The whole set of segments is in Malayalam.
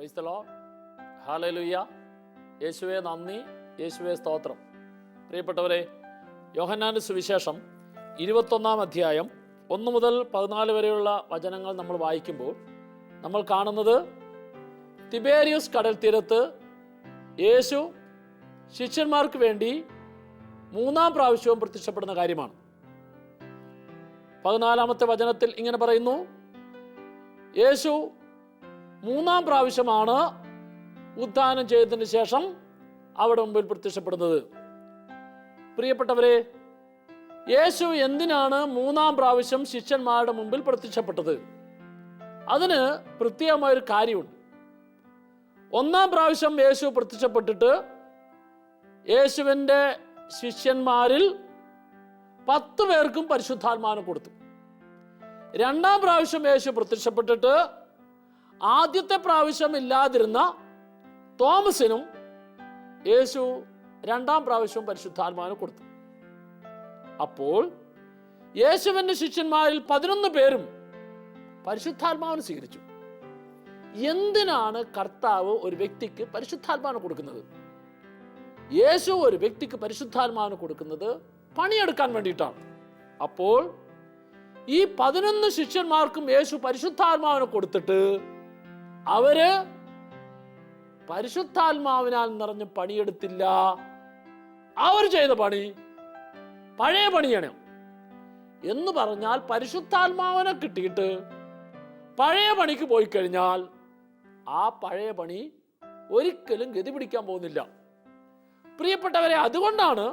Price the Lord. ഹല്ലേലൂയ. യേശുവേ നന്ദി, യേശുവേ സ്തോത്രം. പ്രിയപ്പെട്ടവരെ, യോഹന്നാന്റെ സുവിശേഷം 21-ാം അധ്യായം 1 മുതൽ 14 വരെയുള്ള വചനങ്ങൾ നമ്മൾ വായിക്കുമ്പോൾ നമ്മൾ കാണുന്നത് തിബേരിയസ് കടൽ തീരത്ത് യേശു ശിഷ്യന്മാർക്ക് വേണ്ടി 3-ാം പ്രാവശ്യവും പ്രത്യക്ഷപ്പെടുന്ന കാര്യമാണ്. 14-ാമത്തെ വചനത്തിൽ ഇങ്ങനെ പറയുന്നു, യേശു 3-ാം പ്രാവശ്യമാണ് ഉത്ഥാനം ചെയ്തതിന് ശേഷം അവിടെ മുമ്പിൽ പ്രത്യക്ഷപ്പെടുന്നത്. പ്രിയപ്പെട്ടവരെ, യേശു എന്തിനാണ് 3-ാം പ്രാവശ്യം ശിഷ്യന്മാരുടെ മുമ്പിൽ പ്രത്യക്ഷപ്പെട്ടത്? അതിന് പ്രത്യേകമായൊരു കാര്യമുണ്ട്. 1-ാം പ്രാവശ്യം യേശു പ്രത്യക്ഷപ്പെട്ടിട്ട് യേശുവിൻ്റെ ശിഷ്യന്മാരിൽ 10 പേർക്കും പരിശുദ്ധാത്മാവിനെ കൊടുത്തു. 2-ാം പ്രാവശ്യം യേശു പ്രത്യക്ഷപ്പെട്ടിട്ട് ആദ്യത്തെ പ്രാവശ്യം ഇല്ലാതിരുന്ന തോമസിനും യേശു 2-ാം പ്രാവശ്യവും പരിശുദ്ധാത്മാവിനെ കൊടുത്തു. അപ്പോൾ യേശുവിൻ്റെ ശിഷ്യന്മാരിൽ 11 പേരും പരിശുദ്ധാത്മാവിനെ സ്വീകരിച്ചു. എന്തിനാണ് കർത്താവ് ഒരു വ്യക്തിക്ക് പരിശുദ്ധാത്മാവിനെ കൊടുക്കുന്നത്? യേശു ഒരു വ്യക്തിക്ക് പരിശുദ്ധാത്മാവിനെ കൊടുക്കുന്നത് പണിയെടുക്കാൻ വേണ്ടിയിട്ടാണ്. അപ്പോൾ ഈ 11 ശിഷ്യന്മാർക്കും യേശു പരിശുദ്ധാത്മാവിനെ കൊടുത്തിട്ട് അവര് പരിശുദ്ധാത്മാവിനാൽ നിറഞ്ഞ് പണിയെടുത്തില്ല. അവർ ചെയ്ത പണി പഴയ പണിയാണ്. എന്ന് പറഞ്ഞാൽ പരിശുദ്ധാത്മാവിനെ കിട്ടിയിട്ട് പഴയ പണിക്ക് പോയി കഴിഞ്ഞാൽ ആ പഴയ പണി ഒരിക്കലും ഗതി പിടിക്കാൻ പോകുന്നില്ല. പ്രിയപ്പെട്ടവരെ, അതുകൊണ്ടാണ്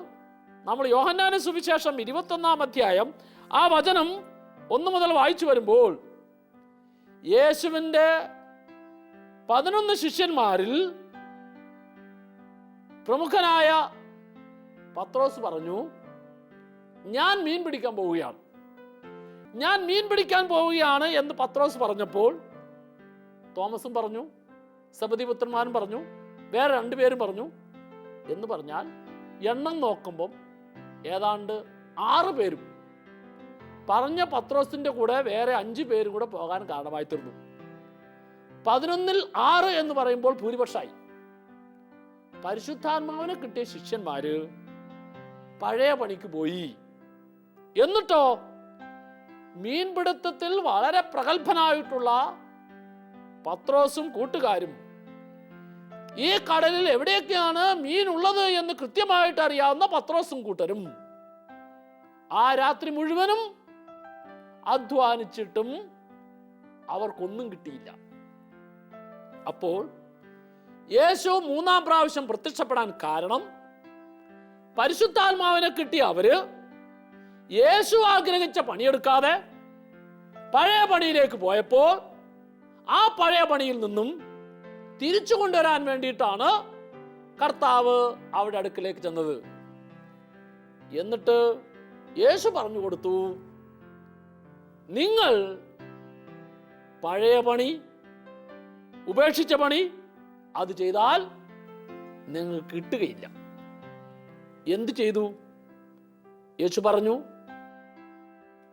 നമ്മൾ യോഹന്നാന്റെ സുവിശേഷം 21-ാം അധ്യായം ആ വചനം 1 മുതൽ വായിച്ചു വരുമ്പോൾ യേശുവിൻ്റെ 11 ശിഷ്യന്മാരിൽ പ്രമുഖനായ പത്രോസ് പറഞ്ഞു, ഞാൻ മീൻ പിടിക്കാൻ പോവുകയാണ് എന്ന് പത്രോസ് പറഞ്ഞപ്പോൾ തോമസും പറഞ്ഞു, സബദിപുത്രന്മാരും പറഞ്ഞു, വേറെ 2 പേരും പറഞ്ഞു. എന്ന് പറഞ്ഞാൽ എണ്ണം നോക്കുമ്പം ഏതാണ്ട് 6 പേരും പറഞ്ഞ പത്രോസിന്റെ കൂടെ വേറെ 5 പേരും കൂടെ പോകാൻ കാരണമായി തീർന്നു. 11-ൽ 6 എന്ന് പറയുമ്പോൾ ഭൂരിപക്ഷമായി. പരിശുദ്ധാത്മാവിനെ കിട്ടിയ ശിഷ്യന്മാര് പഴയ പണിക്ക് പോയി. എന്നിട്ടോ മീൻപിടുത്തത്തിൽ വളരെ പ്രഗത്ഭനായിട്ടുള്ള പത്രോസും കൂട്ടുകാരും ഈ കടലിൽ എവിടെയൊക്കെയാണ് മീൻ ഉള്ളത് എന്ന് കൃത്യമായിട്ട് അറിയാവുന്ന പത്രോസും കൂട്ടരും ആ രാത്രി മുഴുവനും അധ്വാനിച്ചിട്ടും അവർക്കൊന്നും കിട്ടിയില്ല. അപ്പോൾ യേശു 3-ാം പ്രാവശ്യം പ്രത്യക്ഷപ്പെടാൻ കാരണം പരിശുദ്ധാത്മാവിനെ കിട്ടിയ അവര് യേശു ആഗ്രഹിച്ച പണിയെടുക്കാതെ പഴയ പണിയിലേക്ക് പോയപ്പോൾ ആ പഴയ പണിയിൽ നിന്നും തിരിച്ചു കൊണ്ടുവരാൻ വേണ്ടിയിട്ടാണ് കർത്താവ് അവിടെ അടുക്കിലേക്ക് ചെന്നത്. എന്നിട്ട് യേശു പറഞ്ഞു കൊടുത്തു, നിങ്ങൾ പഴയ പണി, ഉപേക്ഷിച്ച പണി അത് ചെയ്താൽ നിങ്ങൾക്ക് കിട്ടുകയില്ല. എന്ത് ചെയ്തു? യേശു പറഞ്ഞു,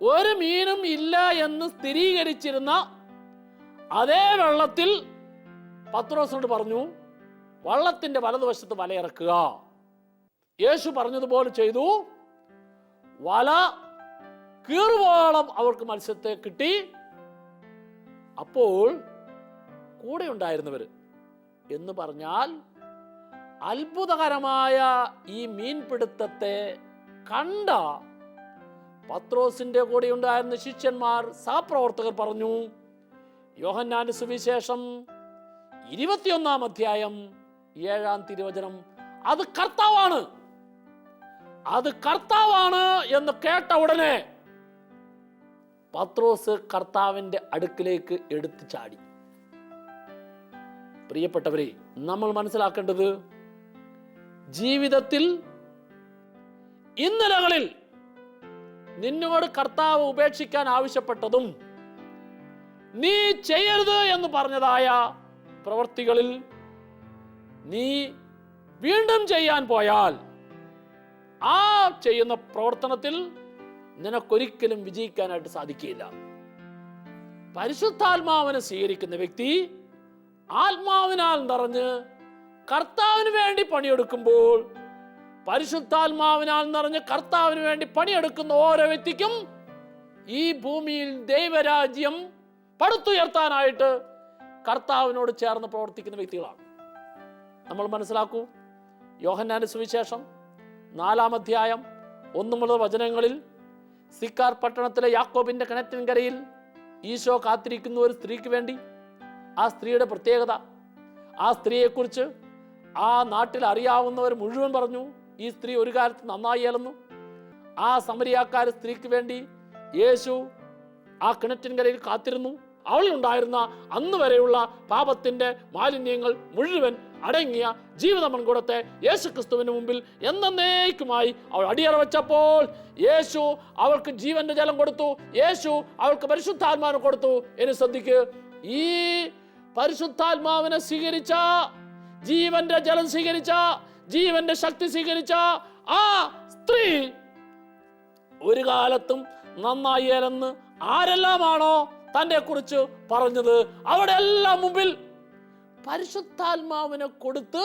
ഒരു മീനും ഇല്ല എന്ന് സ്ഥിരീകരിച്ചിരുന്ന അതേ വെള്ളത്തിൽ പത്രോസിനോട് പറഞ്ഞു, വള്ളത്തിന്റെ വലതുവശത്ത് വലയിറക്കുക. യേശു പറഞ്ഞതുപോലെ ചെയ്തു. വല കീറുവോളം അവർക്ക് മത്സ്യത്തെ കിട്ടി. അപ്പോൾ കൂടെ ഉണ്ടായിരുന്നവർ എന്ന് പറഞ്ഞാൽ അത്ഭുതകരമായ ഈ മീൻപിടുത്തത്തെ കണ്ട പത്രോസിന്റെ കൂടെ ഉണ്ടായിരുന്ന ശിഷ്യന്മാർ, സഹപ്രവർത്തകർ പറഞ്ഞു, യോഹന്നാന്റെ സുവിശേഷം 21-ാം അധ്യായം 7-ാം തിരുവചനം, അത് കർത്താവാണ് എന്ന് കേട്ട ഉടനെ പത്രോസ് കർത്താവിന്റെ അടുക്കിലേക്ക് എടുത്തു ചാടി. പ്രിയപ്പെട്ടവരെ, നമ്മൾ മനസ്സിലാക്കേണ്ടത്, ജീവിതത്തിൽ ഇന്നലകളിൽ നിന്നോട് കർത്താവ് ഉപേക്ഷിക്കാൻ ആവശ്യപ്പെട്ടതും നീ ചെയ്യരുത് എന്ന് പറഞ്ഞതായ പ്രവൃത്തികളിൽ നീ വീണ്ടും ചെയ്യാൻ പോയാൽ ആ ചെയ്യുന്ന പ്രവർത്തനത്തിൽ നിനക്കൊരിക്കലും വിജയിക്കാനായിട്ട് സാധിക്കില്ല. പരിശുദ്ധാത്മാവിനെ സ്വീകരിക്കുന്ന വ്യക്തി ആത്മാവിനാൽ നിറഞ്ഞ് കർത്താവിന് വേണ്ടി പണിയെടുക്കുമ്പോൾ, പരിശുദ്ധാത്മാവിനാൽ നിറഞ്ഞ് കർത്താവിന് വേണ്ടി പണിയെടുക്കുന്ന ഓരോ വ്യക്തിക്കും ഈ ഭൂമിയിൽ ദൈവരാജ്യം പടുത്തുയർത്താനായിട്ട് കർത്താവിനോട് ചേർന്ന് പ്രവർത്തിക്കുന്ന വ്യക്തികളാണ്. നമ്മൾ മനസ്സിലാക്കൂ, യോഹന്നാന്റെ സുവിശേഷം 4-ാം അധ്യായം 1 മുതൽ വചനങ്ങളിൽ സിക്കാർ പട്ടണത്തിലെ യാക്കോബിന്റെ കിണറ്റിൻകരയിൽ ഈശോ കാത്തിരിക്കുന്ന ഒരു സ്ത്രീക്ക് വേണ്ടി, ആ സ്ത്രീയുടെ പ്രത്യേകത, ആ സ്ത്രീയെക്കുറിച്ച് ആ നാട്ടിൽ അറിയാവുന്നവർ മുഴുവൻ പറഞ്ഞു, ഈ സ്ത്രീ ഒരു കാലത്ത് നന്നായി അലന്നു. ആ സമരിയാക്കാർ സ്ത്രീക്ക് വേണ്ടി യേശു ആ കിണറ്റിൻകരയിൽ കാത്തിരുന്നു. അവളിലുണ്ടായിരുന്ന അന്ന് വരെയുള്ള പാപത്തിന്റെ മാലിന്യങ്ങൾ മുഴുവൻ അടങ്ങിയ ജീവിത മൺകുടത്തെ യേശു ക്രിസ്തുവിന് മുമ്പിൽ എന്നേക്കുമായി അവൾ അടിയറ വെച്ചപ്പോൾ യേശു അവൾക്ക് ജീവന്റെ ജലം കൊടുത്തു. യേശു അവൾക്ക് പരിശുദ്ധാത്മാവിനെ കൊടുത്തു. ഇനി ശ്രദ്ധിക്ക്, ഈ പരിശുദ്ധാത്മാവിനെ സ്വീകരിച്ച, ജീവന്റെ ജലം സ്വീകരിച്ച, ജീവന്റെ ശക്തി സ്വീകരിച്ച ആ സ്ത്രീ ഒരു കാലത്തും നന്നായി അല്ലെന്ന് ആരെല്ലാമാണോ തന്റെ കുറിച്ച് പറഞ്ഞത്, അവിടെ എല്ലാം മുമ്പിൽ പരിശുദ്ധാത്മാവിനെ കൊടുത്ത്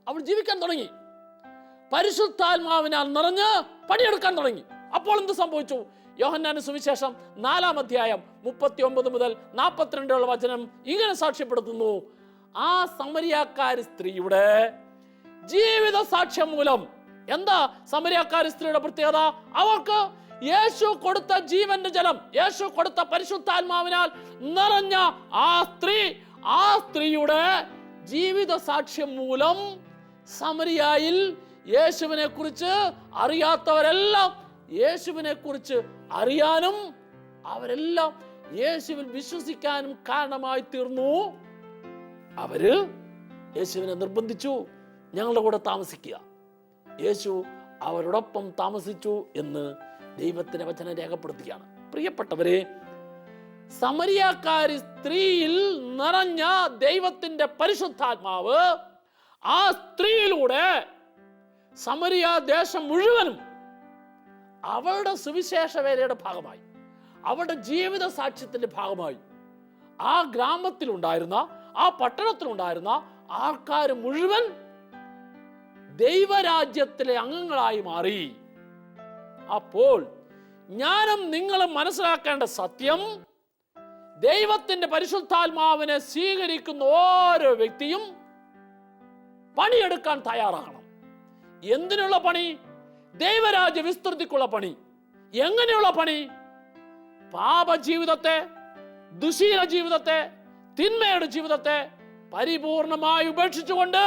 അവൾ ജീവിക്കാൻ തുടങ്ങി. പരിശുദ്ധാത്മാവിനാൽ നിറഞ്ഞ് പണിയെടുക്കാൻ തുടങ്ങി. അപ്പോൾ എന്ത് സംഭവിച്ചു? യോഹന്നാന്റെ സുവിശേഷം 4-ാം അധ്യായം 39 മുതൽ 42 വചനം ഇങ്ങനെ സാക്ഷ്യപ്പെടുത്തുന്നു. ആ സമരിയാക്കാരി സ്ത്രീയുടെ ജീവിത സാക്ഷ്യം മൂലം, എന്താ സമരിയാക്കാരി സ്ത്രീയുടെ പ്രത്യേകത? അവൾക്ക് യേശു കൊടുത്ത ജീവന്റെ ജലം, യേശു കൊടുത്ത പരിശുദ്ധാത്മാവിനാൽ നിറഞ്ഞ ആ സ്ത്രീയുടെ ജീവിത സാക്ഷ്യം മൂലം സമരിയായിൽ യേശുവിനെ കുറിച്ച് അറിയാത്തവരെല്ലാം യേശുവിനെ കുറിച്ച് അറിയാനും അവരെല്ലാം യേശുവിൽ വിശ്വസിക്കാനും കാരണമായി തീർന്നു. അവര് യേശുവിനെ നിർബന്ധിച്ചു, ഞങ്ങളുടെ കൂടെ താമസിക്കുക. യേശു അവരോടൊപ്പം താമസിച്ചു എന്ന് ദൈവത്തിന്റെ വചനം രേഖപ്പെടുത്തുകയാണ്. പ്രിയപ്പെട്ടവരെ, സമരിയാക്കാരി സ്ത്രീയിൽ നിറഞ്ഞ ദൈവത്തിന്റെ പരിശുദ്ധാത്മാവ് ആ സ്ത്രീയിലൂടെ സമരിയ ദേശം മുഴുവനും അവളുടെ സുവിശേഷ വേലയുടെ ഭാഗമായി, അവളുടെ ജീവിത സാക്ഷ്യത്തിന്റെ ഭാഗമായി ആ ഗ്രാമത്തിലുണ്ടായിരുന്ന, ആ പട്ടണത്തിലുണ്ടായിരുന്ന ആൾക്കാർ മുഴുവൻ ദൈവരാജ്യത്തിലെ അംഗങ്ങളായി മാറി. അപ്പോൾ ഞാനും നിങ്ങളും മനസ്സിലാക്കേണ്ട സത്യം, ദൈവത്തിന്റെ പരിശുദ്ധാത്മാവിനെ സ്വീകരിക്കുന്ന ഓരോ വ്യക്തിയും പണിയെടുക്കാൻ തയ്യാറാകണം. എന്തിനുള്ള പണി? ദൈവരാജ്യ വിസ്തൃതിക്കുള്ള പണി. എങ്ങനെയുള്ള പണി? പാപജീവിതത്തെ, ദുശീല ജീവിതത്തെ, തിന്മയുടെ ജീവിതത്തെ പരിപൂർണമായി ഉപേക്ഷിച്ചുകൊണ്ട്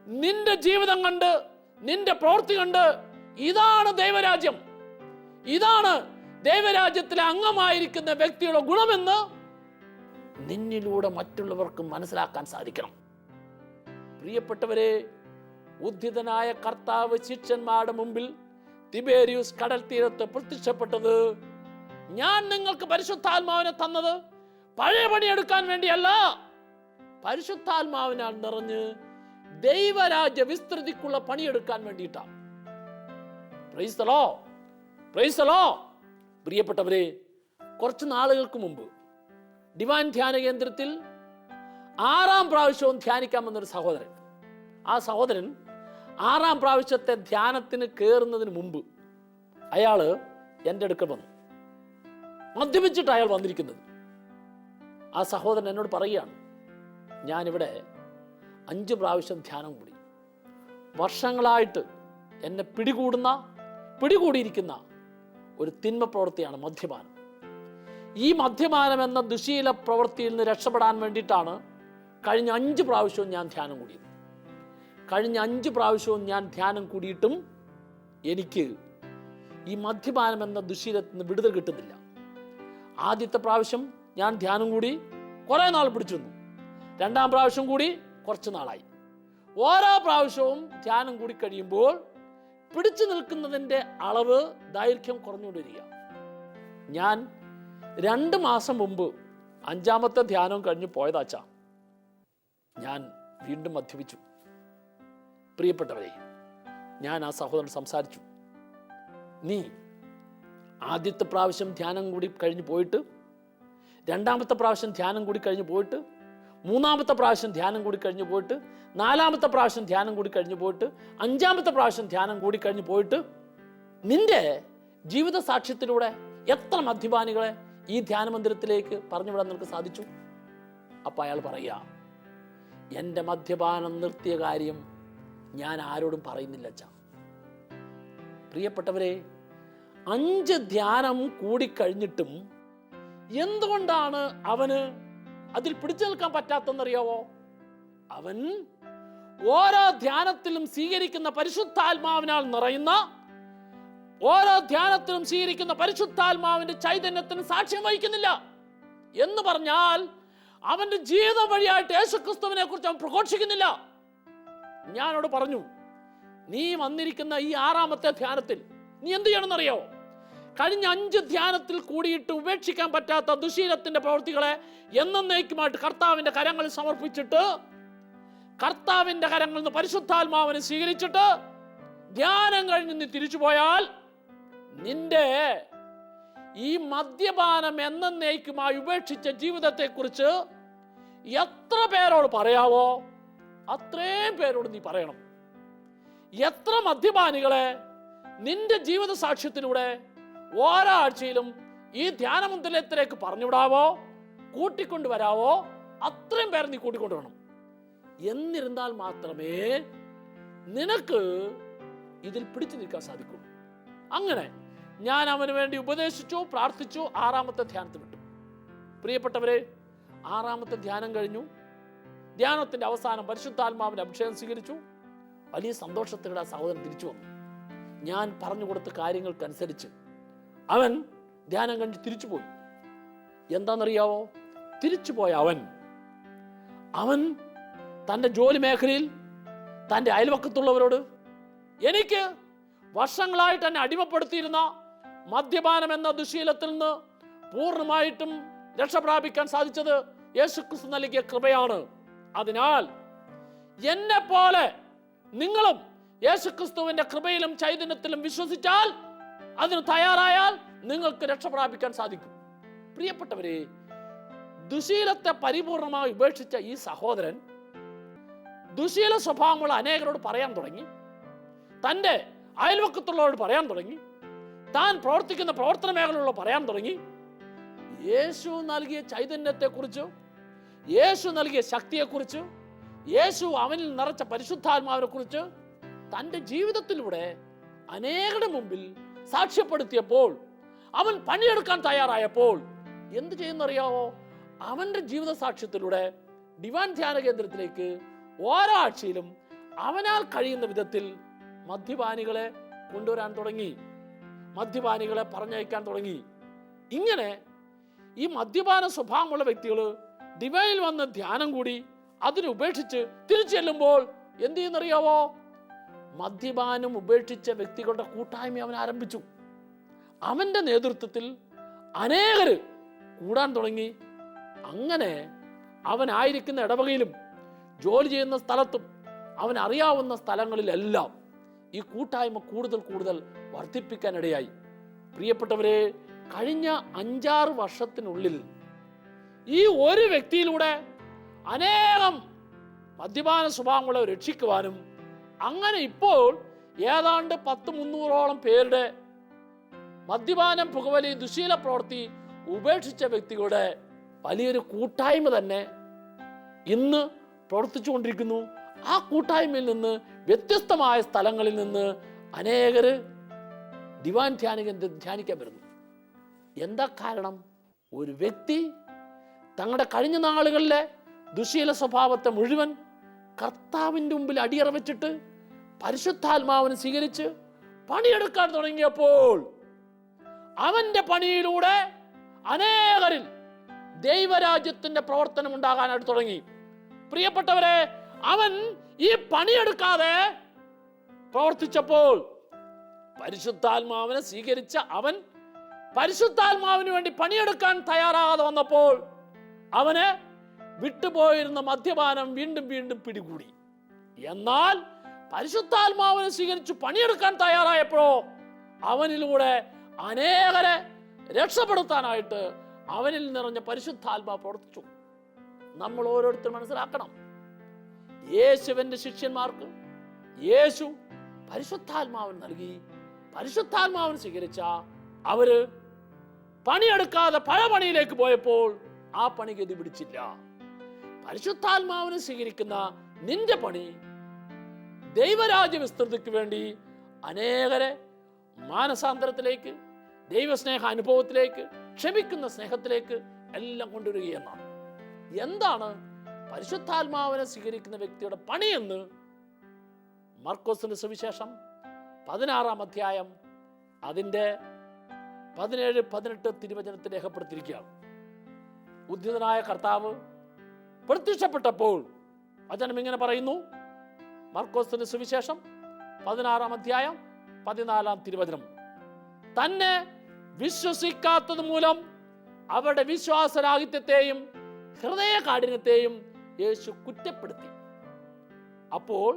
നിന്റെ ജീവിതം കണ്ട്, നിന്റെ പ്രവൃത്തി കണ്ട്, ഇതാണ് ദൈവരാജ്യം, ഇതാണ് ദൈവരാജ്യത്തിലെ അംഗമായിരിക്കുന്ന വ്യക്തിയുടെ ഗുണമെന്ന് നിന്നിലൂടെ മറ്റുള്ളവർക്ക് മനസ്സിലാക്കാൻ സാധിക്കണം. പ്രിയപ്പെട്ടവരെ, ഉദ്ധിതനായ കർത്താവ് ശിഷ്യന്മാരുടെ മുമ്പിൽ തിബേരിയൂസ് കടൽ തീരത്ത് പ്രത്യക്ഷപ്പെട്ടത്, ഞാൻ നിങ്ങൾക്ക് പരിശുദ്ധാത്മാവിനെ തന്നത് പഴയ പണിയെടുക്കാൻ വേണ്ടിയല്ല, പരിശുദ്ധാത്മാവിനാൽ നിറഞ്ഞ് ദൈവരാജ്യ വിസ്തൃതിക്കുള്ള പണിയെടുക്കാൻ വേണ്ടിയിട്ടാണ്. Price the Lord, praise the Lord. പ്രിയപ്പെട്ടവരെ, കുറച്ച് നാളുകൾക്ക് മുമ്പ് ഡിവൈൻ ധ്യാന കേന്ദ്രത്തിൽ 6-ാം പ്രാവശ്യവും ധ്യാനിക്കാമെന്നൊരു സഹോദരൻ, ആ സഹോദരൻ 6-ാം പ്രാവശ്യത്തെ ധ്യാനത്തിന് കയറുന്നതിന് മുമ്പ് അയാൾ എൻ്റെ അടുക്കൽ വന്നു. മദ്യപിച്ചിട്ട് അയാൾ വന്നിരിക്കുന്നത്. ആ സഹോദരൻ എന്നോട് പറയുകയാണ്, ഞാനിവിടെ 5 പ്രാവശ്യം ധ്യാനം കൂടി. വർഷങ്ങളായിട്ട് എന്നെ പിടികൂടിയിരിക്കുന്ന ഒരു തിന്മ പ്രവൃത്തിയാണ് മദ്യപാനം. ഈ മദ്യപാനം എന്ന ദുശീല പ്രവൃത്തിയിൽ നിന്ന് രക്ഷപ്പെടാൻ വേണ്ടിയിട്ടാണ് കഴിഞ്ഞ 5 പ്രാവശ്യവും ഞാൻ ധ്യാനം കൂടിയത്. കഴിഞ്ഞ 5 പ്രാവശ്യവും ഞാൻ ധ്യാനം കൂടിയിട്ടും എനിക്ക് ഈ മദ്യപാനം എന്ന ദുശീലത്തിൽ നിന്ന് വിടുതൽ കിട്ടുന്നില്ല. ആദ്യത്തെ പ്രാവശ്യം ഞാൻ ധ്യാനം കൂടി കുറേ നാൾ പിടിച്ചിരുന്നു. 2-ാം പ്രാവശ്യം കൂടി കുറച്ച് നാളായി. ഓരോ പ്രാവശ്യവും ധ്യാനം കൂടി കഴിയുമ്പോൾ പിടിച്ചു നിൽക്കുന്നതിൻ്റെ അളവ്, ദൈർഘ്യം കുറഞ്ഞുകൊണ്ടിരിക്കുക. ഞാൻ 2 മാസം മുമ്പ് 5-ാമത്തെ ധ്യാനം കഴിഞ്ഞ് പോയതാച്ചാ ഞാൻ വീണ്ടും മദ്യപിച്ചു. പ്രിയപ്പെട്ടവരെ, ഞാൻ ആ സഹോദരൻ സംസാരിച്ചു, നീ ആദ്യത്തെ പ്രാവശ്യം ധ്യാനം കൂടി കഴിഞ്ഞ് പോയിട്ട്, 2-ാമത്തെ പ്രാവശ്യം ധ്യാനം കൂടി കഴിഞ്ഞ് പോയിട്ട്, മൂന്നാമത്തെ പ്രാവശ്യം ധ്യാനം കൂടി കഴിഞ്ഞ് പോയിട്ട്, നാലാമത്തെ പ്രാവശ്യം ധ്യാനം കൂടി കഴിഞ്ഞ് പോയിട്ട്, അഞ്ചാമത്തെ പ്രാവശ്യം ധ്യാനം കൂടി കഴിഞ്ഞ് പോയിട്ട് നിന്റെ ജീവിത സാക്ഷ്യത്തിലൂടെ എത്ര മദ്യപാനികളെ ഈ ധ്യാന മന്ദിരത്തിലേക്ക് പറഞ്ഞുവിടാൻ നിനക്ക് സാധിച്ചു? അപ്പം അയാൾ പറയുക, എൻ്റെ മദ്യപാനം നിർത്തിയ കാര്യം ഞാൻ ആരോടും പറയുന്നില്ല അച്ഛാ. പ്രിയപ്പെട്ടവരെ, 5 ധ്യാനം കൂടിക്കഴിഞ്ഞിട്ടും എന്തുകൊണ്ടാണ് അവന് അതിൽ പിടിച്ചു നിൽക്കാൻ പറ്റാത്തെന്നറിയാവോ? അവൻ ഓരോ ധ്യാനത്തിലും സ്വീകരിക്കുന്ന പരിശുദ്ധാത്മാവിനാൽ നിറയുന്ന, ഓരോ ധ്യാനത്തിലും സ്വീകരിക്കുന്ന പരിശുദ്ധാത്മാവിന്റെ ചൈതന്യത്തിന് സാക്ഷ്യം വഹിക്കുന്നില്ല. എന്ന് പറഞ്ഞാൽ അവന്റെ ജീവിതം വഴിയായിട്ട് യേശുക്രിസ്തുവിനെ കുറിച്ച് അവൻ പ്രഘോഷിക്കുന്നില്ല. ഞാനോട് പറഞ്ഞു, നീ വന്നിരിക്കുന്ന ഈ 6ാമത്തെ ധ്യാനത്തിൽ നീ എന്ത് ചെയ്യണമെന്നറിയോ? കഴിഞ്ഞ 5 ധ്യാനത്തിൽ കൂടിയിട്ട് ഉപേക്ഷിക്കാൻ പറ്റാത്ത ദുശീലത്തിന്റെ പ്രവൃത്തികളെ എന്നേക്കുമായിട്ട് കർത്താവിന്റെ കരങ്ങളിൽ സമർപ്പിച്ചിട്ട്, കർത്താവിന്റെ കരങ്ങളിൽ നിന്ന് പരിശുദ്ധാത്മാവിനെ സ്വീകരിച്ചിട്ട് ധ്യാനം കഴിഞ്ഞ് നീ തിരിച്ചു പോയാൽ നിന്റെ ഈ മദ്യപാനം എന്നേക്കുമായി ഉപേക്ഷിച്ച ജീവിതത്തെക്കുറിച്ച് എത്ര പേരോട് പറയാവോ അത്രയും പേരോട് നീ പറയണം. എത്ര മദ്യപാനികളെ നിന്റെ ജീവിത സാക്ഷ്യത്തിലൂടെ ഓരോ ആഴ്ചയിലും ഈ ധ്യാനമന്ദിരത്തിലേക്ക് പറഞ്ഞുവിടാവോ, കൂട്ടിക്കൊണ്ടുവരാവോ, അത്രയും പേരെ നീ കൂട്ടിക്കൊണ്ടുവരണം. എന്നിരുന്നാൽ മാത്രമേ നിനക്ക് ഇതിൽ പിടിച്ചു നിൽക്കാൻ സാധിക്കൂ. അങ്ങനെ ഞാൻ അവന് വേണ്ടി ഉപദേശിച്ചു, പ്രാർത്ഥിച്ചു. 6ാമത്തെ ധ്യാനത്തിൽ വിട്ടു. പ്രിയപ്പെട്ടവരെ, 6ാമത്തെ ധ്യാനം കഴിഞ്ഞു. ധ്യാനത്തിന്റെ അവസാനം പരിശുദ്ധാത്മാവിന്റെ അഭിഷേകം സ്വീകരിച്ചു. വലിയ സന്തോഷത്തോടെ ആ സഹോദരൻ തിരിച്ചു വന്നു. ഞാൻ പറഞ്ഞു കൊടുത്ത കാര്യങ്ങൾക്കനുസരിച്ച് അവൻ ധ്യാനം കഴിഞ്ഞ് തിരിച്ചുപോയി. എന്താണെന്നറിയാവോ? തിരിച്ചുപോയ അവൻ തൻ്റെ ജോലി മേഖലയിൽ തൻ്റെ അയൽവക്കത്തുള്ളവരോട്, എനിക്ക് വർഷങ്ങളായിട്ട് എന്നെ അടിമപ്പെടുത്തിയിരുന്ന മദ്യപാനം എന്ന ദുശീലത്തിൽ നിന്ന് പൂർണ്ണമായിട്ടും രക്ഷപ്രാപിക്കാൻ സാധിച്ചത് യേശുക്രിസ്തു നൽകിയ കൃപയാണ്. അതിനാൽ എന്നെ പോലെ നിങ്ങളും യേശുക്രിസ്തുവിന്റെ കൃപയിലും ചൈതന്യത്തിലും വിശ്വസിച്ചാൽ, അതിന് തയ്യാറായാൽ നിങ്ങൾക്ക് രക്ഷപ്രാപിക്കാൻ സാധിക്കും. പ്രിയപ്പെട്ടവരെ, ദുശീലത്തെ പരിപൂർണമായി ഉപേക്ഷിച്ച ഈ സഹോദരൻ ദുശീല സ്വഭാവമുള്ള അനേകരോട് പറയാൻ തുടങ്ങി. തൻ്റെ അയൽവക്കത്തുള്ളവരോട് പറയാൻ തുടങ്ങി. താൻ പ്രവർത്തിക്കുന്ന പ്രവർത്തന മേഖലകളിൽ പറയാൻ തുടങ്ങി. യേശു നൽകിയ ചൈതന്യത്തെക്കുറിച്ച്, യേശു നൽകിയ ശക്തിയെക്കുറിച്ച്, യേശു അവനിൽ നിറച്ച പരിശുദ്ധാത്മാവിനെ കുറിച്ച് തൻ്റെ ജീവിതത്തിലൂടെ അനേകരുടെ മുമ്പിൽ സാക്ഷ്യപ്പെടുത്തിയപ്പോൾ, അവൻ പണിയെടുക്കാൻ തയ്യാറായപ്പോൾ എന്ത് ചെയ്യുന്നറിയാവോ? അവന്റെ ജീവിത സാക്ഷ്യത്തിലൂടെ ഡിവൈൻ ധ്യാന കേന്ദ്രത്തിലേക്ക് ഓരോ ആഴ്ചയിലും അവനാൽ കഴിയുന്ന വിധത്തിൽ മദ്യപാനികളെ കൊണ്ടുവരാൻ തുടങ്ങി, മദ്യപാനികളെ പറഞ്ഞയക്കാൻ തുടങ്ങി. ഇങ്ങനെ ഈ മദ്യപാന സ്വഭാവമുള്ള വ്യക്തികൾ ഡിവൈനിൽ വന്ന് ധ്യാനം കൂടി അതിനെ ഉപേക്ഷിച്ച് തിരിച്ചു ചെല്ലുമ്പോൾ എന്ത് ചെയ്യുന്നറിയാവോ? മദ്യപാനം ഉപേക്ഷിച്ച വ്യക്തികളുടെ കൂട്ടായ്മ അവൻ ആരംഭിച്ചു. അവന്റെ നേതൃത്വത്തിൽ അനേകർ കൂടാൻ തുടങ്ങി. അങ്ങനെ അവനായിരിക്കുന്ന ഇടവകയിലും ജോലി ചെയ്യുന്ന സ്ഥലത്തും അവൻ അറിയാവുന്ന സ്ഥലങ്ങളിലെല്ലാം ഈ കൂട്ടായ്മ കൂടുതൽ കൂടുതൽ വർദ്ധിപ്പിക്കാനിടയായി. പ്രിയപ്പെട്ടവരെ, കഴിഞ്ഞ 5-6 വർഷത്തിനുള്ളിൽ ഈ ഒരു വ്യക്തിയിലൂടെ അനേകം മദ്യപാന സ്വഭാവങ്ങളെ രക്ഷിക്കുവാനും, അങ്ങനെ ഇപ്പോൾ ഏതാണ്ട് 100-300ഓളം പേരുടെ മദ്യപാനം, പുകവലി, ദുശീല പ്രവൃത്തി ഉപേക്ഷിച്ച വ്യക്തികളുടെ വലിയൊരു കൂട്ടായ്മ തന്നെ ഇന്ന് പ്രവർത്തിച്ചുകൊണ്ടിരിക്കുന്നു. ആ കൂട്ടായ്മയിൽ നിന്ന് വ്യത്യസ്തമായ സ്ഥലങ്ങളിൽ നിന്ന് അനേകര് ഡിവൈൻ ധ്യാനിക്കാൻ വരുന്നു. എന്താ കാരണം? ഒരു വ്യക്തി തങ്ങളുടെ കഴിഞ്ഞ നാളുകളിലെ ദുശീല സ്വഭാവത്തെ മുഴുവൻ കർത്താവിൻ്റെ മുമ്പിൽ അടിയറ വെച്ചിട്ട് പരിശുദ്ധാത്മാവിനെ സ്വീകരിച്ച് പണിയെടുക്കാൻ തുടങ്ങിയപ്പോൾ അവന്റെ പണിയിലൂടെ അനേകരിൽ ദൈവരാജ്യത്തിന്റെ പ്രവർത്തനം ഉണ്ടാകാനായിട്ട് തുടങ്ങി. പ്രിയപ്പെട്ടവരെ, അവൻ ഈ പണിയെടുക്കാതെ പ്രവർത്തിച്ചപ്പോൾ പരിശുദ്ധാത്മാവിനെ സ്വീകരിച്ച അവൻ പരിശുദ്ധാത്മാവിന് വേണ്ടി പണിയെടുക്കാൻ തയ്യാറാകാതെ വന്നപ്പോൾ അവന് വിട്ടുപോയിരുന്ന മദ്യപാനം വീണ്ടും വീണ്ടും പിടികൂടി. എന്നാൽ പരിശുദ്ധാത്മാവിനെ സ്വീകരിച്ച് പണിയെടുക്കാൻ തയ്യാറായപ്പോഴോ അവനിലൂടെ അനേകരെ രക്ഷപ്പെടുത്താനായിട്ട് അവനിൽ നിറഞ്ഞ പരിശുദ്ധാത്മാവ് പ്രവർത്തിച്ചു. നമ്മൾ ഓരോരുത്തരും മനസ്സിലാക്കണം. യേശുവിന്റെ ശിഷ്യന്മാർക്ക് യേശു പരിശുദ്ധാത്മാവിന് നൽകി. പരിശുദ്ധാത്മാവിന് സ്വീകരിച്ച അവര് പണിയെടുക്കാതെ പഴയ പണിയിലേക്ക് പോയപ്പോൾ ആ പണി ഗതി പിടിച്ചില്ല. പരിശുദ്ധാത്മാവിന് സ്വീകരിക്കുന്ന നിന്റെ പണി ദൈവരാജ്യ വിസ്തൃതിക്ക് വേണ്ടി അനേകരെ മാനസാന്തരത്തിലേക്ക്, ദൈവസ്നേഹ അനുഭവത്തിലേക്ക്, ക്ഷമിക്കുന്ന സ്നേഹത്തിലേക്ക് എല്ലാം കൊണ്ടുവരികയെന്നാണ്. എന്താണ് പരിശുദ്ധാത്മാവിനെ സ്വീകരിക്കുന്ന വ്യക്തിയുടെ പണിയെന്ന് മർക്കോസിന്റെ സുവിശേഷം 16-ാം അധ്യായം അതിൻ്റെ 17-18 തിരുവചനത്തിൽ രേഖപ്പെടുത്തിയിരിക്കുകയാണ്. ഉദ്ധിതനായ കർത്താവ് പ്രത്യക്ഷപ്പെട്ടപ്പോൾ വചനം ഇങ്ങനെ പറയുന്നു. മർക്കോസിന്റെ സുവിശേഷം 16-ാം അധ്യായം 14-ാം തിരുവചനം. തന്നെ വിശ്വസിക്കാത്തത് മൂലം അവരുടെ വിശ്വാസരാഹിത്യത്തെയും ഹൃദയ കാഠിന്യത്തെയും യേശു കുറ്റപ്പെടുത്തി. അപ്പോൾ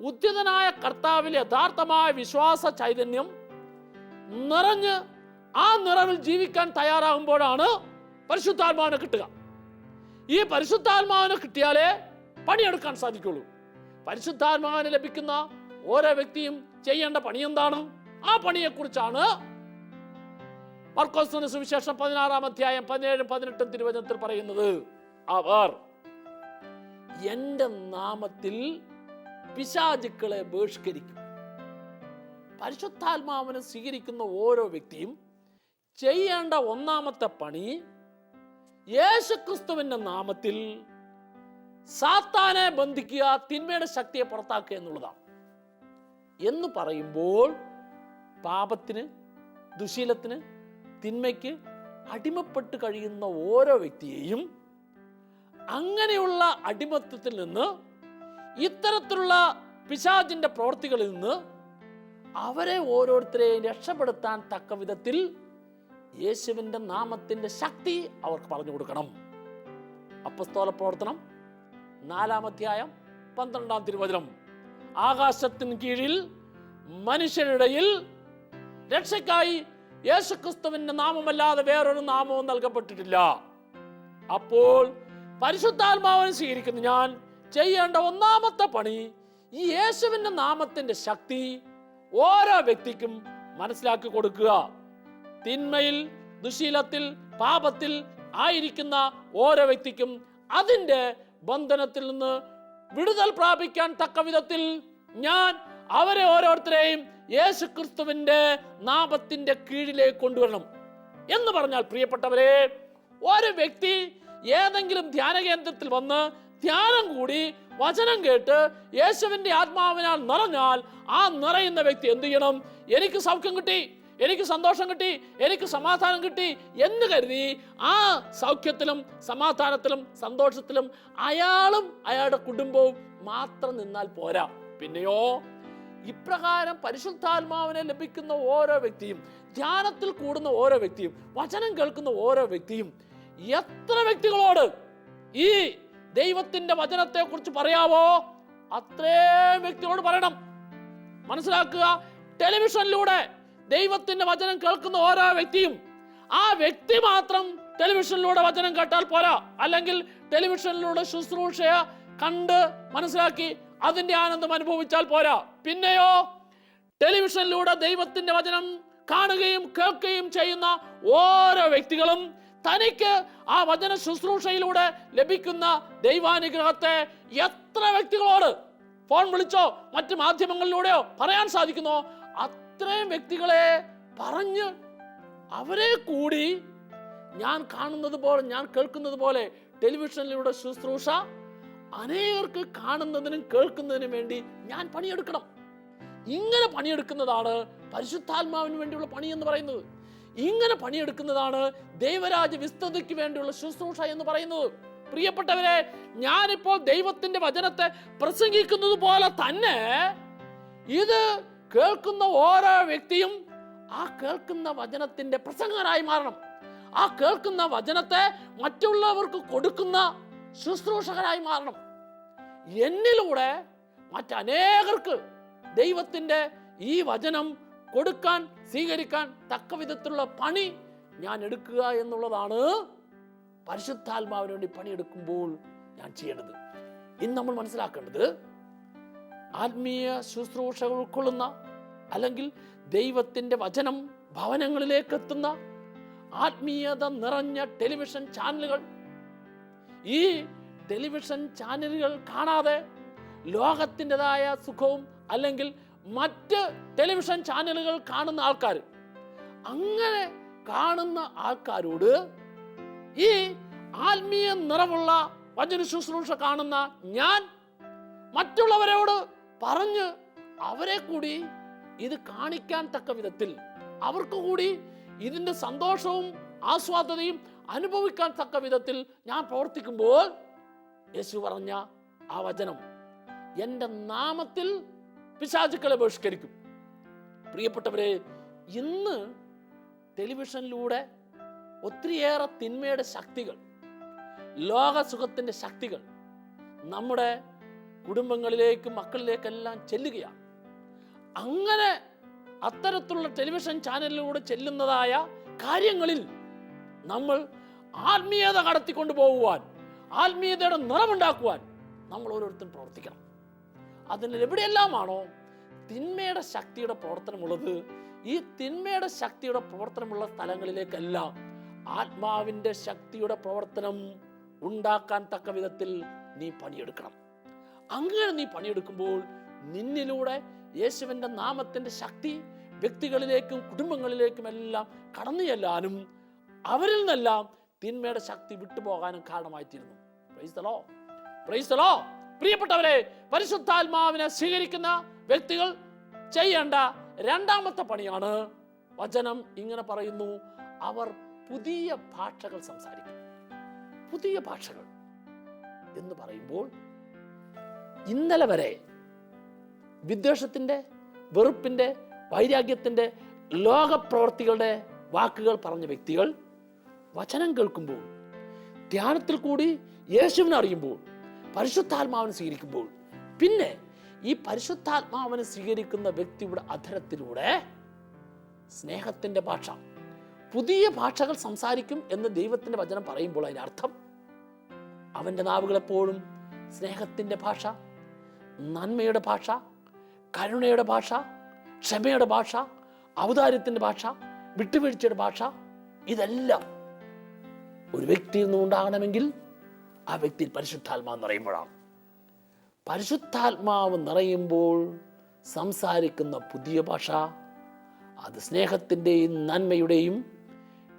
ഉദ്ധിതനായ കർത്താവിൽ യഥാർത്ഥമായ വിശ്വാസ ചൈതന്യം നിറഞ്ഞ് ആ നിറവിൽ ജീവിക്കാൻ തയ്യാറാകുമ്പോഴാണ് പരിശുദ്ധാത്മാവിനെ കിട്ടുക. ഈ പരിശുദ്ധാത്മാവിനെ കിട്ടിയാലേ പണിയെടുക്കാൻ സാധിക്കുള്ളൂ. പരിശുദ്ധാത്മാവിനെ ലഭിക്കുന്ന ഓരോ വ്യക്തിയും ചെയ്യേണ്ട പണി എന്താണ്? ആ പണിയെക്കുറിച്ചാണ് മർക്കോസിന്റെ സുവിശേഷം 16-ാം അധ്യായം 17-18 തിരുവചനത്തിൽ പറയുന്നത്. അവർ എന്റെ നാമത്തിൽ പിശാചുക്കളെ ബഹിഷ്കരിക്കും. പരിശുദ്ധാത്മാവിനെ സ്വീകരിക്കുന്ന ഓരോ വ്യക്തിയും ചെയ്യേണ്ട ഒന്നാമത്തെ പണി യേശുക്രിസ്തുവിന്റെ നാമത്തിൽ സാത്താനെ ബന്ധിക്കുക, തിന്മയുടെ ശക്തിയെ പുറത്താക്കുക എന്നുള്ളതാണ്. എന്ന് പറയുമ്പോൾ പാപത്തിന്, ദുശീലത്തിന്, തിന്മയ്ക്ക് അടിമപ്പെട്ട് കഴിയുന്ന ഓരോ വ്യക്തിയെയും അങ്ങനെയുള്ള അടിമത്തത്തിൽ നിന്ന്, ഇത്തരത്തിലുള്ള പിശാചിന്റെ പ്രവൃത്തികളിൽ നിന്ന് അവരെ ഓരോരുത്തരെയും രക്ഷപ്പെടുത്താൻ തക്ക വിധത്തിൽ യേശുവിന്റെ നാമത്തിന്റെ ശക്തി അവർക്ക് പറഞ്ഞു കൊടുക്കണം. അപ്പസ്തോല പ്രവർത്തനം 4-ാം അധ്യായം 12-ാം തിരുവചനം. ആകാശത്തിന് കീഴിൽ മനുഷ്യരുടെയിൽ രക്ഷയ്ക്കായി യേശുക്രിസ്തുവിന്റെ നാമമല്ലാതെ വേറൊരു നാമവും നൽകപ്പെട്ടിട്ടില്ല. അപ്പോൾ പരിശുദ്ധാത്മാവിനെ സ്വീകരിക്കുന്ന ഞാൻ ചെയ്യേണ്ട ഒന്നാമത്തെ പണി ഈ യേശുവിന്റെ നാമത്തിന്റെ ശക്തി ഓരോ വ്യക്തിക്കും മനസ്സിലാക്കി കൊടുക്കുക. തിന്മയിൽ, ദുശീലത്തിൽ, പാപത്തിൽ ആയിരിക്കുന്ന ഓരോ വ്യക്തിക്കും അതിൻ്റെ ബന്ധനത്തിൽ നിന്ന് വിടുതൽ പ്രാപിക്കാൻ തക്ക വിധത്തിൽ ഞാൻ അവരെ ഓരോരുത്തരെയും യേശുക്രിസ്തുവിന്റെ നാമത്തിന്റെ കീഴിലേക്ക് കൊണ്ടുവരണം എന്ന് പറഞ്ഞാൽ, പ്രിയപ്പെട്ടവരെ, ഒരു വ്യക്തി ഏതെങ്കിലും ധ്യാന കേന്ദ്രത്തിൽ വന്ന് ധ്യാനം കൂടി വചനം കേട്ട് യേശുവിന്റെ ആത്മാവിനാൽ നിറഞ്ഞാൽ ആ നിറയുന്ന വ്യക്തി എന്ത് ചെയ്യണം? എനിക്ക് സൗഖ്യം കിട്ടി, എനിക്ക് സന്തോഷം കിട്ടി, എനിക്ക് സമാധാനം കിട്ടി എന്ന് കരുതി ആ സൗഖ്യത്തിലും സമാധാനത്തിലും സന്തോഷത്തിലും അയാളും അയാളുടെ കുടുംബവും മാത്രം നിന്നാൽ പോരാ. പിന്നെയോ ഇപ്രകാരം പരിശുദ്ധാത്മാവിനെ ലഭിക്കുന്ന ഓരോ വ്യക്തിയും, ധ്യാനത്തിൽ കൂടുന്ന ഓരോ വ്യക്തിയും, വചനം കേൾക്കുന്ന ഓരോ വ്യക്തിയും എത്ര വ്യക്തികളോട് ഈ ദൈവത്തിന്റെ വചനത്തെ കുറിച്ച് പറയാവോ അത്രയും വ്യക്തികളോട് പറയണം. മനസ്സിലാക്കുക, ടെലിവിഷനിലൂടെ ദൈവത്തിന്റെ വചനം കേൾക്കുന്ന ഓരോ വ്യക്തിയും ആ വ്യക്തി മാത്രം ടെലിവിഷനിലൂടെ വചനം കേട്ടാൽ പോരാ, അല്ലെങ്കിൽ ടെലിവിഷനിലൂടെ ശുശ്രൂഷയെ കണ്ട് മനസ്സിലാക്കി അതിന്റെ ആനന്ദം അനുഭവിച്ചാൽ പോരാ. പിന്നെയോ ടെലിവിഷനിലൂടെ ദൈവത്തിന്റെ വചനം കാണുകയും കേൾക്കുകയും ചെയ്യുന്ന ഓരോ വ്യക്തികളും തനിക്ക് ആ വചന ശുശ്രൂഷയിലൂടെ ലഭിക്കുന്ന ദൈവാനുഗ്രഹത്തെ എത്ര വ്യക്തികളോട് ഫോൺ വിളിച്ചോ മറ്റു മാധ്യമങ്ങളിലൂടെയോ പറയാൻ സാധിക്കുന്നോ അത്രയും വ്യക്തികളെ പറഞ്ഞ് അവരെ കൂടി ഞാൻ കാണുന്നത് പോലെ, ഞാൻ കേൾക്കുന്നത് പോലെ ടെലിവിഷനിലൂടെ ശുശ്രൂഷ അനേകർക്ക് കാണുന്നതിനും കേൾക്കുന്നതിനും വേണ്ടി ഞാൻ പണിയെടുക്കണം. ഇങ്ങനെ പണിയെടുക്കുന്നതാണ് പരിശുദ്ധാത്മാവിന് വേണ്ടിയുള്ള പണി എന്ന് പറയുന്നത്. ഇങ്ങനെ പണിയെടുക്കുന്നതാണ് ദൈവരാജ്യ വിസ്തൃതിക്ക് വേണ്ടിയുള്ള ശുശ്രൂഷ എന്ന് പറയുന്നത്. പ്രിയപ്പെട്ടവരെ, ഞാനിപ്പോൾ ദൈവത്തിന്റെ വചനത്തെ പ്രസംഗിക്കുന്നത് പോലെ തന്നെ ഇത് കേൾക്കുന്ന ഓരോ വ്യക്തിയും ആ കേൾക്കുന്ന വചനത്തിന്റെ പ്രസംഗകരായി മാറണം. ആ കേൾക്കുന്ന വചനത്തെ മറ്റുള്ളവർക്ക് കൊടുക്കുന്ന ശുശ്രൂഷകരായി മാറണം. എന്നിലൂടെ മറ്റനേകർക്ക് ദൈവത്തിന്റെ ഈ വചനം കൊടുക്കാൻ, സ്വീകരിക്കാൻ തക്ക വിധത്തിലുള്ള പണി ഞാൻ എടുക്കുക എന്നുള്ളതാണ് പരിശുദ്ധാത്മാവിന് വേണ്ടി പണിയെടുക്കുമ്പോൾ ഞാൻ ചെയ്യേണ്ടത്? ഇന്ന് നമ്മൾ മനസ്സിലാക്കേണ്ടത്, ആത്മീയ ശുശ്രൂഷകൾ ഉൾക്കൊള്ളുന്ന അല്ലെങ്കിൽ ദൈവത്തിൻ്റെ വചനം ഭവനങ്ങളിലേക്ക് എത്തുന്ന ആത്മീയത നിറഞ്ഞ ടെലിവിഷൻ ചാനലുകൾ, ഈ ടെലിവിഷൻ ചാനലുകൾ കാണാതെ ലോകത്തിൻ്റെതായ സുഖവും അല്ലെങ്കിൽ മറ്റ് ടെലിവിഷൻ ചാനലുകൾ കാണുന്ന ആൾക്കാർ, അങ്ങനെ കാണുന്ന ആൾക്കാരോട് ഈ ആത്മീയ നിറവുള്ള വചന ശുശ്രൂഷ കാണുന്ന ഞാൻ മറ്റുള്ളവരോട് പറഞ്ഞ് അവരെ കൂടി ഇത് കാണിക്കാൻ തക്ക വിധത്തിൽ, അവർക്ക് കൂടി ഇതിൻ്റെ സന്തോഷവും ആസ്വാദതയും അനുഭവിക്കാൻ തക്ക വിധത്തിൽ ഞാൻ പ്രവർത്തിക്കുമ്പോൾ, യേശു പറഞ്ഞ ആ വചനം, എൻ്റെ നാമത്തിൽ പിശാചുക്കളെ ബഹിഷ്കരിക്കും. പ്രിയപ്പെട്ടവരെ, ഇന്ന് ടെലിവിഷനിലൂടെ ഒത്തിരിയേറെ തിന്മയുടെ ശക്തികൾ, ലോകസുഖത്തിൻ്റെ ശക്തികൾ നമ്മുടെ കുടുംബങ്ങളിലേക്കും മക്കളിലേക്കെല്ലാം ചെല്ലുകയാണ്. അങ്ങനെ അത്തരത്തിലുള്ള ടെലിവിഷൻ ചാനലിലൂടെ ചെല്ലുന്നതായ കാര്യങ്ങളിൽ നമ്മൾ ആത്മീയത കടത്തിക്കൊണ്ടു പോകുവാൻ, ആത്മീയതയുടെ നിറമുണ്ടാക്കുവാൻ നമ്മൾ ഓരോരുത്തരും പ്രവർത്തിക്കണം. അതിന് എവിടെയെല്ലാമാണോ തിന്മയുടെ ശക്തിയുടെ പ്രവർത്തനമുള്ളത്, ഈ തിന്മയുടെ ശക്തിയുടെ പ്രവർത്തനമുള്ള സ്ഥലങ്ങളിലേക്കെല്ലാം ആത്മാവിൻ്റെ ശക്തിയുടെ പ്രവർത്തനം ഉണ്ടാക്കാൻ തക്ക വിധത്തിൽ നീ പണിയെടുക്കണം. അങ്ങനെ നീ പണിയെടുക്കുമ്പോൾ നിന്നിലൂടെ യേശുവിൻ്റെ നാമത്തിൻ്റെ ശക്തി വ്യക്തികളിലേക്കും കുടുംബങ്ങളിലേക്കും എല്ലാം കടന്നു ചെല്ലാനും അവരിൽ നിന്നെല്ലാം തിന്മയുടെ ശക്തി വിട്ടുപോകാനും കാരണമായിത്തീരുന്നു. Praise the Lord, praise the Lord. പ്രിയപ്പെട്ടവരെ, പരിശുദ്ധാത്മാവിനെ സ്വീകരിക്കുന്ന വ്യക്തികൾ ചെയ്യേണ്ട രണ്ടാമത്തെ പണിയാണ്, വചനം ഇങ്ങനെ പറയുന്നു, അവർ പുതിയ ഭാഷകൾ സംസാരിക്കും. പുതിയ ഭാഷകൾ എന്ന് പറയുമ്പോൾ, ഇന്നലെ വരെ വിദ്വേഷത്തിൻ്റെ, വെറുപ്പിൻ്റെ, വൈരാഗ്യത്തിൻ്റെ, ലോകപ്രവർത്തികളുടെ വാക്കുകൾ പറഞ്ഞ വ്യക്തികൾ വചനം കേൾക്കുമ്പോൾ, ധ്യാനത്തിൽ കൂടി യേശുവിനെ അറിയുമ്പോൾ, പരിശുദ്ധാത്മാവിനെ സ്വീകരിക്കുമ്പോൾ, പിന്നെ ഈ പരിശുദ്ധാത്മാവിനെ സ്വീകരിക്കുന്ന വ്യക്തിയുടെ അധരത്തിലൂടെ സ്നേഹത്തിൻ്റെ ഭാഷ, പുതിയ ഭാഷകൾ സംസാരിക്കും എന്ന് ദൈവത്തിൻ്റെ വചനം പറയുമ്പോൾ അതിൻ്റെ അർത്ഥം അവൻ്റെ നാവുകളെപ്പോഴും സ്നേഹത്തിൻ്റെ ഭാഷ, നന്മയുടെ ഭാഷ, കരുണയുടെ ഭാഷ, ക്ഷമയുടെ ഭാഷ, ഔദാര്യത്തിൻ്റെ ഭാഷ, വിട്ടുവീഴ്ചയുടെ ഭാഷ, ഇതെല്ലാം ഒരു വ്യക്തിയിൽ നിന്നും ഉണ്ടാകണമെങ്കിൽ ആ വ്യക്തിയിൽ പരിശുദ്ധാത്മാവ് നിറയുമ്പോഴാണ്. പരിശുദ്ധാത്മാവ് നിറയുമ്പോൾ സംസാരിക്കുന്ന പുതിയ ഭാഷ അത് സ്നേഹത്തിൻ്റെയും നന്മയുടെയും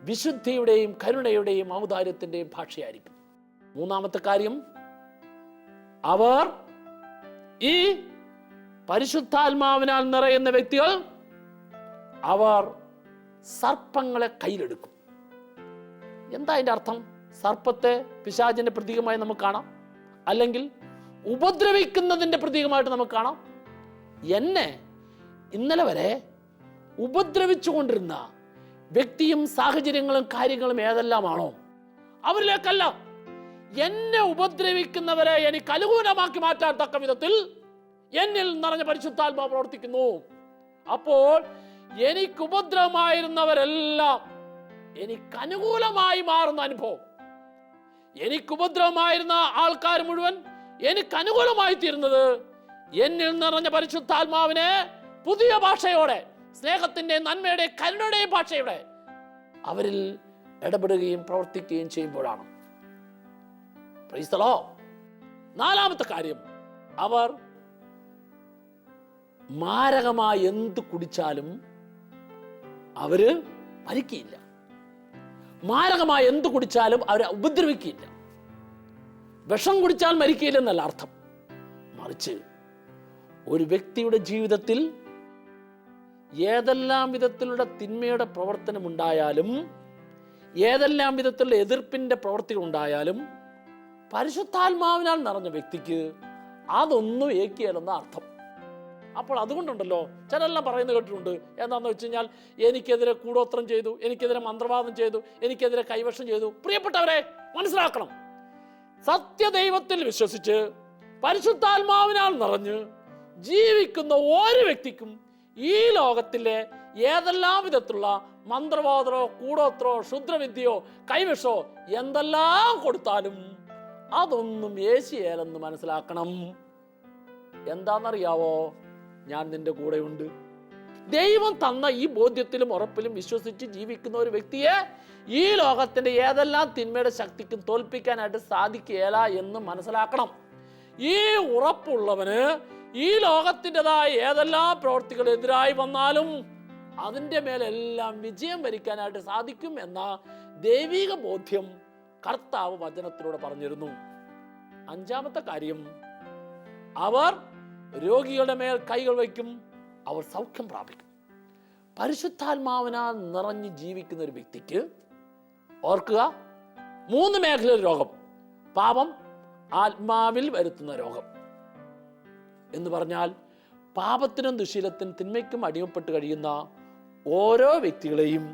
വിശുദ്ധിയുടെയും കരുണയുടെയും ഔദാര്യത്തിൻ്റെയും ഭാഷയായിരിക്കും. മൂന്നാമത്തെ കാര്യം, അവർ ഈ പരിശുദ്ധാത്മാവിനാൽ നിറയുന്ന വ്യക്തികൾ അവർ സർപ്പങ്ങളെ കയ്യിലെടുക്കും. എന്താ അതിൻ്റെ അർത്ഥം? സർപ്പത്തെ പിശാചിന്റെ പ്രതീകമായി നമുക്ക് കാണാം, അല്ലെങ്കിൽ ഉപദ്രവിക്കുന്നതിൻ്റെ പ്രതീകമായിട്ട് നമുക്ക് കാണാം. എന്നെ ഇന്നലെ വരെ ഉപദ്രവിച്ചുകൊണ്ടിരുന്ന വ്യക്തിയും സാഹചര്യങ്ങളും കാര്യങ്ങളും ഏതെല്ലാമാണോ അവരിലേക്കല്ല, എന്നെ ഉപദ്രവിക്കുന്നവരെ എനിക്ക് അനുകൂലമാക്കി മാറ്റാൻ തക്ക വിധത്തിൽ എന്നിൽ നിറഞ്ഞ പരിശുദ്ധാത്മാവ് പ്രവർത്തിക്കുന്നു. അപ്പോൾ എനിക്ക് ഉപദ്രവമായിരുന്നവരെല്ലാം എനിക്ക് അനുകൂലമായി മാറുന്ന അനുഭവം, എനിക്ക് ഉപദ്രവമായിരുന്ന ആൾക്കാർ മുഴുവൻ എനിക്ക് അനുകൂലമായി തീരുന്നത് എന്നിൽ നിറഞ്ഞ പരിശുദ്ധാത്മാവിനെ പുതിയ ഭാഷയോടെ, സ്നേഹത്തിൻ്റെ, നന്മയുടെ, കരുണയുടെയും ഭാഷയുടെ അവരിൽ ഇടപെടുകയും പ്രവർത്തിക്കുകയും ചെയ്യുമ്പോഴാണ്. Price the Lord. നാലാമത്തെ കാര്യം, അവർ മാരകമായി എന്ത് കുടിച്ചാലും അവര് മരിക്കുകയില്ല. മാരകമായി എന്ത് കുടിച്ചാലും അവരെ ഉപദ്രവിക്കുകയില്ല. വിഷം കുടിച്ചാൽ മരിക്കുകയില്ലെന്നല്ല അർത്ഥം, മറിച്ച് ഒരു വ്യക്തിയുടെ ജീവിതത്തിൽ ഏതെല്ലാം വിധത്തിലുള്ള തിന്മയുടെ പ്രവർത്തനം ഉണ്ടായാലും, ഏതെല്ലാം വിധത്തിലുള്ള എതിർപ്പിൻ്റെ പ്രവർത്തികൾ ഉണ്ടായാലും, പരിശുദ്ധാത്മാവിനാൽ നിറഞ്ഞ വ്യക്തിക്ക് അതൊന്നും ഏൽക്കുകയില്ലെന്ന അർത്ഥം. അപ്പോൾ അതുകൊണ്ടുണ്ടല്ലോ ചിലെല്ലാം പറയുന്നത് കേട്ടിട്ടുണ്ട്, എന്താണെന്ന് വെച്ച് കഴിഞ്ഞാൽ എനിക്കെതിരെ കൂടോത്രം ചെയ്തു, എനിക്കെതിരെ മന്ത്രവാദം ചെയ്തു, എനിക്കെതിരെ കൈവശം ചെയ്തു. പ്രിയപ്പെട്ടവരെ, മനസ്സിലാക്കണം, സത്യദൈവത്തിൽ വിശ്വസിച്ച് പരിശുദ്ധാത്മാവിനാൽ നിറഞ്ഞ് ജീവിക്കുന്ന ഓരോ വ്യക്തിക്കും ഈ ലോകത്തിലെ ഏതെല്ലാം വിധത്തിലുള്ള മന്ത്രവാദമോ കൂടോത്രോ ക്ഷുദ്രവിദ്യയോ കൈവിഷോ എന്തെല്ലാം കൊടുത്താലും അതൊന്നും യേശുയേലെന്ന് മനസ്സിലാക്കണം. എന്താണെന്നറിയാവോ? ഞാൻ നിന്റെ കൂടെയുണ്ട്. ദൈവം തന്ന ഈ ബോധ്യത്തിലും ഉറപ്പിലും വിശ്വസിച്ച് ജീവിക്കുന്ന ഒരു വ്യക്തിയെ ഈ ലോകത്തിന്റെ ഏതെല്ലാം തിന്മയുടെ ശക്തിക്കും തോൽപ്പിക്കാനായിട്ട് സാധിക്കുകയില്ല എന്ന് മനസ്സിലാക്കണം. ഈ ഉറപ്പുള്ളവന് ഈ ലോകത്തിൻ്റെതായ ഏതെല്ലാം പ്രവൃത്തികൾ എതിരായി വന്നാലും അതിൻ്റെ മേലെല്ലാം വിജയം വരിക്കാനായിട്ട് സാധിക്കും എന്ന ദൈവിക ബോധ്യം കർത്താവ് വചനത്തിലൂടെ പറഞ്ഞിരുന്നു. അഞ്ചാമത്തെ കാര്യം, അവർ രോഗികളുടെ മേൽ കൈകൾ വയ്ക്കും, അവർ സൗഖ്യം പ്രാപിക്കും. പരിശുദ്ധാത്മാവിനാൽ നിറഞ്ഞ് ജീവിക്കുന്ന ഒരു വ്യക്തിക്ക്, ഓർക്കുക, 3 മേഖലയിൽ രോഗം. പാപം ആത്മാവിൽ വരുത്തുന്ന രോഗം എന്ന് പറഞ്ഞാൽ പാപത്തിനും ദുശീലത്തിനും തിന്മയ്ക്കും അടിമപ്പെട്ട് കഴിയുന്ന ഓരോ വ്യക്തികളെയും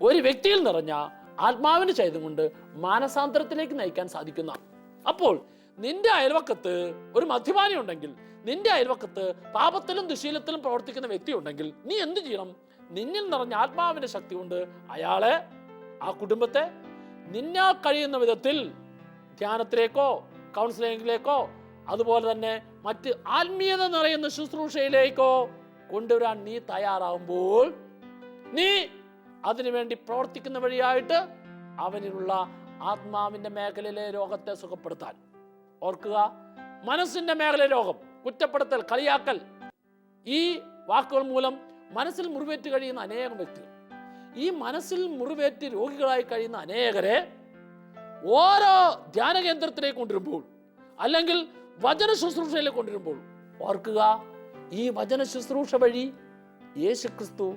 ഒരു വ്യക്തിയിൽ നിറഞ്ഞ ആത്മാവിന്റെ ചൈതന്യം കൊണ്ട് മാനസാന്തരത്തിലേക്ക് നയിക്കാൻ സാധിക്കുന്ന. അപ്പോൾ നിന്റെ അയൽവക്കത്ത് ഒരു മദ്യപാനി ഉണ്ടെങ്കിൽ, നിന്റെ അയൽവക്കത്ത് പാപത്തിലും ദുശീലത്തിലും പ്രവർത്തിക്കുന്ന വ്യക്തി ഉണ്ടെങ്കിൽ, നീ എന്ത് ചെയ്യണം? നിന്നിൽ നിറഞ്ഞ ആത്മാവിന്റെ ശക്തി കൊണ്ട് അയാളെ, ആ കുടുംബത്തെ നിന്നാൽ കഴിയുന്ന വിധത്തിൽ ധ്യാനത്തിലേക്കോ കൗൺസിലിംഗിലേക്കോ അതുപോലെ തന്നെ മറ്റ് ആത്മീയത നിറയുന്ന ശുശ്രൂഷയിലേക്കോ കൊണ്ടുവരാൻ നീ തയ്യാറാവുമ്പോൾ നീ അതിനുവേണ്ടി പ്രവർത്തിക്കുന്ന വഴിയായിട്ട് അവനിലുള്ള ആത്മാവിന്റെ മേഖലയിലെ രോഗത്തെ സുഖപ്പെടുത്താൻ. ഓർക്കുക, മനസ്സിന്റെ മേഖല രോഗം, കുറ്റപ്പെടുത്തൽ, കളിയാക്കൽ, ഈ വാക്കുകൾ മൂലം മനസ്സിൽ മുറിവേറ്റ് കഴിയുന്ന അനേകം വ്യക്തികൾ, ഈ മനസ്സിൽ മുറിവേറ്റ് രോഗികളായി കഴിയുന്ന അനേകരെ ഓരോ ധ്യാന കേന്ദ്രത്തിലേക്ക് കൊണ്ടുവരുമ്പോൾ അല്ലെങ്കിൽ വചന ശുശ്രൂഷയിലേക്ക് കൊണ്ടുവരുമ്പോൾ ഓർക്കുക, ഈ വചന ശുശ്രൂഷ വഴി യേശുക്രിസ്തു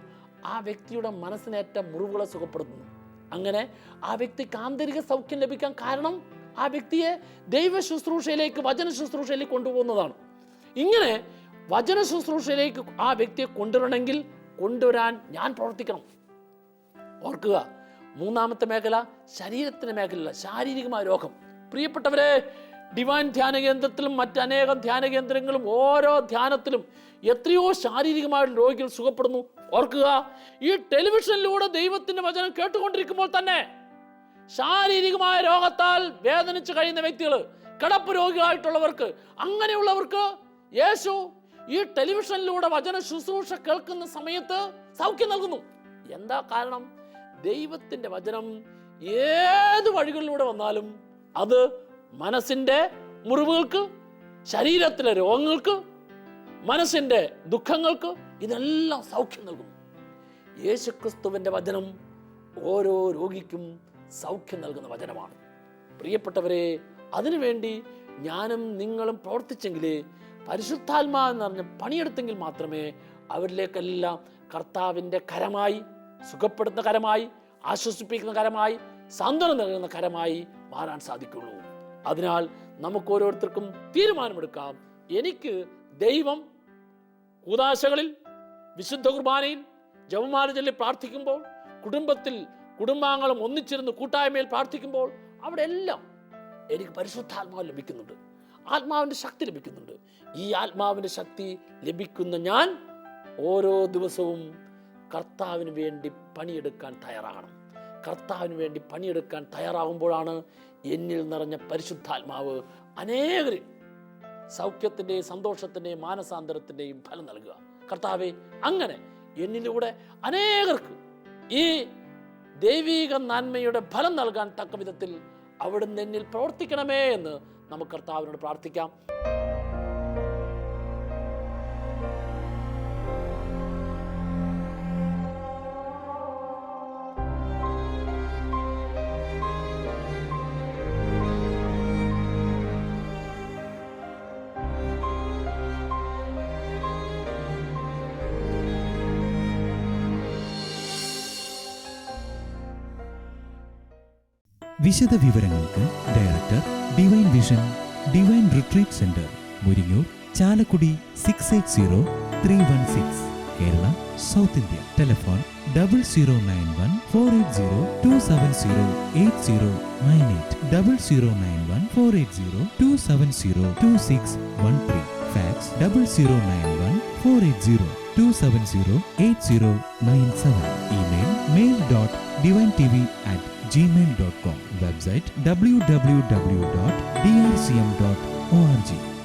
ആ വ്യക്തിയുടെ മനസ്സിനേറ്റ മുറിവുകളെ സുഖപ്പെടുത്തുന്നു. അങ്ങനെ ആ വ്യക്തിക്ക് ആന്തരിക സൗഖ്യം ലഭിക്കാൻ കാരണം ആ വ്യക്തിയെ ദൈവ ശുശ്രൂഷയിലേക്ക്, വചന ശുശ്രൂഷയിലേക്ക് കൊണ്ടുപോകുന്നതാണ്. ഇങ്ങനെ വചന ശുശ്രൂഷയിലേക്ക് ആ വ്യക്തിയെ കൊണ്ടുവരണമെങ്കിൽ കൊണ്ടുവരാൻ ഞാൻ പ്രവർത്തിക്കണം. ഓർക്കുക, മൂന്നാമത്തെ മേഖല ശരീരത്തിന്റെ മേഖലയില്ല, ശാരീരികമായ രോഗം. പ്രിയപ്പെട്ടവരെ, ഡിവൈൻ ധ്യാന കേന്ദ്രത്തിലും മറ്റനേകം ധ്യാന കേന്ദ്രങ്ങളും ഓരോ ധ്യാനത്തിലും എത്രയോ ശാരീരികമായ രോഗികൾ സുഖപ്പെടുന്നു. ഓർക്കുക, ഈ ടെലിവിഷനിലൂടെ ദൈവത്തിന്റെ വചനം കേട്ടുകൊണ്ടിരിക്കുമ്പോൾ തന്നെ ശാരീരികമായ രോഗത്താൽ വേദനിച്ച് കഴിയുന്ന വ്യക്തികൾ, കിടപ്പ് രോഗികളായിട്ടുള്ളവർക്ക്, അങ്ങനെയുള്ളവർക്ക് യേശു ഈ ടെലിവിഷനിലൂടെ വചന ശുശ്രൂഷ കേൾക്കുന്ന സമയത്ത് സൗഖ്യം നൽകുന്നു. എന്താ കാരണം? ദൈവത്തിന്റെ വചനം ഏത് വഴികളിലൂടെ വന്നാലും അത് മനസ്സിന്റെ മുറിവുകൾക്ക്, ശരീരത്തിലെ രോഗങ്ങൾക്ക്, മനസ്സിന്റെ ദുഃഖങ്ങൾക്ക് ഇതെല്ലാം സൗഖ്യം നൽകുന്നു. യേശുക്രിസ്തുവിന്റെ വചനം ഓരോ രോഗിക്കും സൗഖ്യം നൽകുന്ന വചനമാണ്. പ്രിയപ്പെട്ടവരെ, അതിനുവേണ്ടി ഞാനും നിങ്ങളും പ്രവർത്തിച്ചെങ്കിലേ, പരിശുദ്ധാത്മാവെന്ന് പറഞ്ഞ് പണിയെടുത്തെങ്കിൽ മാത്രമേ അവരിലേക്കെല്ലാം കർത്താവിൻ്റെ കരമായി, സുഖപ്പെടുത്തുന്ന കരമായി, ആശ്വസിപ്പിക്കുന്ന കരമായി, സാന്ത്വനം നൽകുന്ന കരമായി മാറാൻ സാധിക്കുള്ളൂ. അതിനാൽ നമുക്ക് ഓരോരുത്തർക്കും തീരുമാനമെടുക്കാം. എനിക്ക് ദൈവം കൂദാശകളിൽ, വിശുദ്ധ കുർബാനയിൽ, ജപമാല ചൊല്ലി പ്രാർത്ഥിക്കുമ്പോൾ, കുടുംബാംഗങ്ങളും ഒന്നിച്ചിരുന്ന് കൂട്ടായ്മയിൽ പ്രാർത്ഥിക്കുമ്പോൾ അവിടെ എല്ലാം എനിക്ക് പരിശുദ്ധാത്മാവ് ലഭിക്കുന്നുണ്ട്, ആത്മാവിൻ്റെ ശക്തി ലഭിക്കുന്നുണ്ട്. ഈ ആത്മാവിൻ്റെ ശക്തി ലഭിക്കുന്ന ഞാൻ ഓരോ ദിവസവും കർത്താവിന് വേണ്ടി പണിയെടുക്കാൻ തയ്യാറാകണം. കർത്താവിന് വേണ്ടി പണിയെടുക്കാൻ തയ്യാറാകുമ്പോഴാണ് എന്നിൽ നിറഞ്ഞ പരിശുദ്ധാത്മാവ് അനേകരിൽ സൗഖ്യത്തിൻ്റെയും സന്തോഷത്തിൻ്റെയും മാനസാന്തരത്തിൻ്റെയും ഫലം നൽകുക. കർത്താവെ, അങ്ങനെ എന്നിലൂടെ അനേകർക്ക് ഈ ദൈവിക നന്മയുടെ ഫലം നൽകാൻ തക്ക വിധത്തിൽ അവിടുന്ന് എന്നിൽ പ്രവർത്തിക്കണമേ എന്ന് നമുക്ക് കർത്താവിനോട് പ്രാർത്ഥിക്കാം. വിശദ വിവരങ്ങൾക്ക് director, divine vision, divine retreat centre, Muringoor, Chalakudy 680316, Kerala, south India. Telephone 0091 480 270 8098, 0091 480 270 2613. Fax 0091 480 270 8097. Email mail.divinetv@gmail.com. Website www.drcm.org.